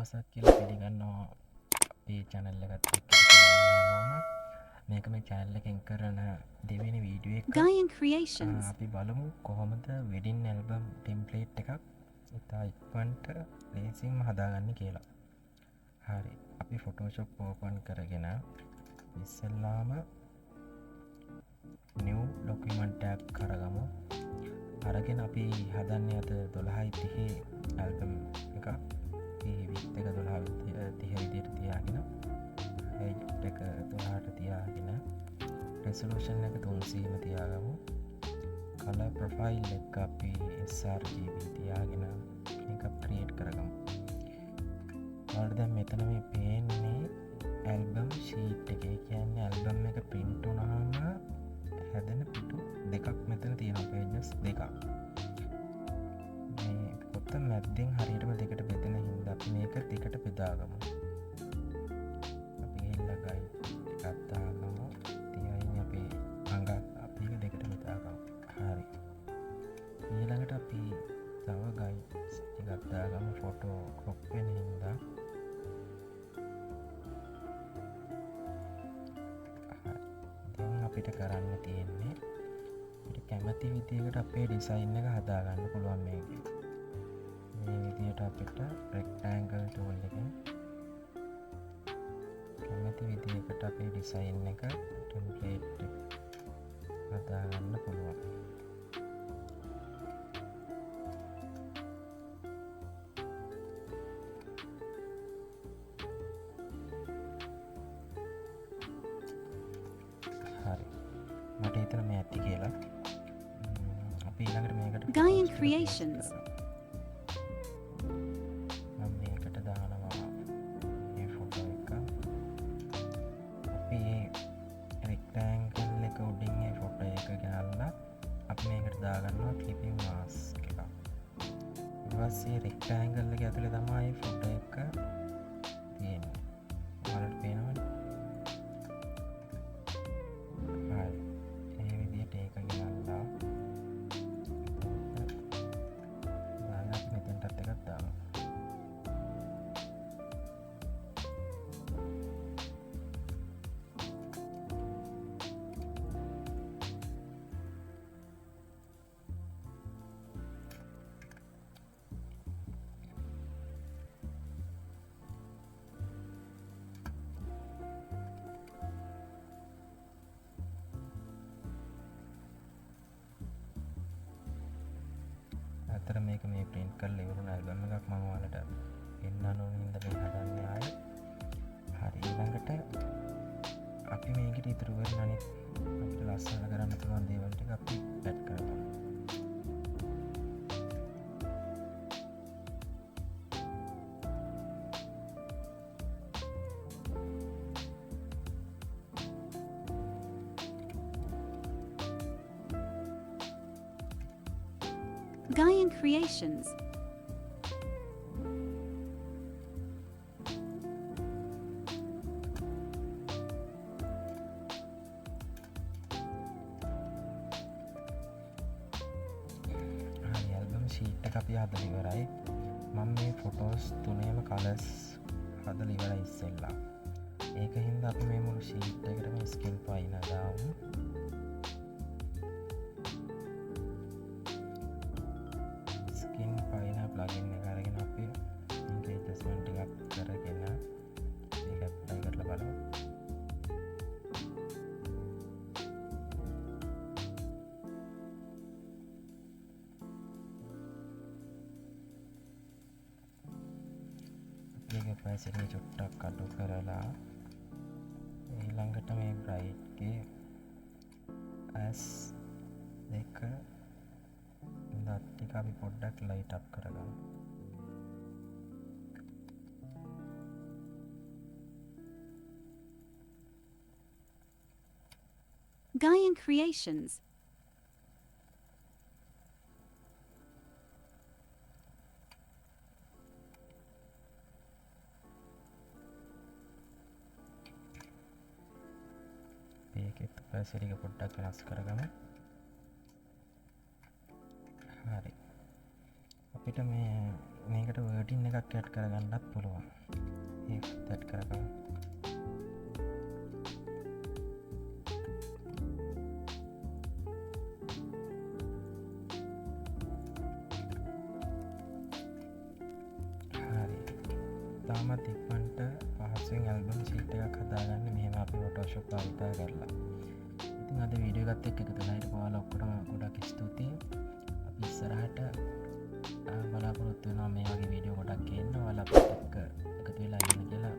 දවසක් කියලා පිළිගන්නවා අපේ channel එකත් එක්ක මම මේක මේ channel එකෙන් කරන දෙවෙනි වීඩියෝ එක. Gaian Creations. අපි බලමු කොහොමද wedding album template එකක් ඉතා ඉක්මනට ලේසියෙන්ම හදාගන්නේ කියලා. හරි. අපි Photoshop open කරගෙන ඉස්සෙල්ලාම new document එකක් කරගමු. අරගෙන අපි හදන්නේ අද 12:30 album එකක්. මේ width එක 12:30 විදිහට තියාගෙන height එක 12ට තියාගෙන resolution එක 300ම තියාගමු. color profile එක අපි sRGB තියාගෙන මේක create කරගමු. ඔයාලට දැන් මෙතන මේ පේන්නේ album sheet එක. ඒ කියන්නේ album එක print වුණාම හැදෙන පිටු දෙකක් මෙතන තියෙනවා, pages දෙකක්. මේ පොත මැද්දෙන් හරියටම දෙකට බෙදෙන හින්දා අපි මේක දෙකට බෙදාගමු. අපි ගිහිල්ලා guide එකක් දාගමු. තියයින් අපි අංග අපි දෙකට බෙදාගමු. හරි. ඊළඟට අපි තව guides ටිකක් දාගමු photo crop වෙන හින්දා. අපිට කරන්න තියෙන්නේ අපිට කැමති විදිහකට අපේ ඩිසයින් එක හදාගන්න පුළුවන් මේකේ. මේ විදිහට අපිට rectangle tool එකෙන් කැමති විදිහකට අපේ ඩිසයින් එක template එක හදාගන්න පුළුවන්. මට හිතන මේ ඇති කියලා. අපි ඊළඟට මේකට Gaian Creations. මම මේකට දානවා මේ ෆොටෝ එක. අපි rectangle එක උඩින් මේ ෆොටෝ එක ගාලා අපි මේකට දාගන්නවා clipping mask එක. ඊට පස්සේ rectangle එක ඇතුලේ තමයි ෆොටෝ එක තියෙන්නේ. ඔයාලට පේනවද? අතර මේක මේ print කරලා ඉවරන album එකක් මම ඔයාලට පෙන්නන්න ඕන හින්දා මේ හදන්නේ ආයේ. හරි. ඊළඟට අපි මේකට ඉතුරු කරන අනිත් අපිට ලස්සන කරන්න පුළුවන් දේවල් ටික අපි add කරමු. Gaian Creations. album sheet එක අපි හදලා ඉවරයි. මම මේ photos තුනේම colors හදලා ඉවරයි ඉස්සෙල්ලා. ඒක හින්දා අපි මේ මුළු sheet එකටම skin පයින් දාමු. plugin එක අරගෙන අපි මේක adjustment ටිකක් කරගෙන මේක apply කරලා බලමු. මේක opacity චුට්ටක් අඩු කරලා ඊළඟට මේ bright ගේ as දෙක දත් ටික අපි පොඩ්ඩක් ලයිට් අප් කරගමු. Gaian Creations. මේකෙත් opacity එක පොඩ්ඩක් වෙනස් කරගමු. හරි. අපිට මේ මේකට වර්ටින් එකක් ඇට් කරගන්නත් පුළුවන් තැට් කරගන්න තාමත් ඉක්මන්ට පහසුවෙන් ඇල්බම් සීට් එකක් හදාගන්න මෙහෙම අපි ෆොටෝෂොප් භාවිතා කරලා ඉතින් අද වීඩියෝ එකත් එක්ක එකතු වෙලා හිටපු ඔයාලා ඔක්කොටම ගොඩක් ස්තුතියි අපි ඉස්සරහට බලාපොරොත්තු වෙනවා මේ වගේ වීඩියෝ ගොඩක් ගේන්න ඔයාලා අපිත් එක්ක එකතු වෙලා ඉන්න කියලා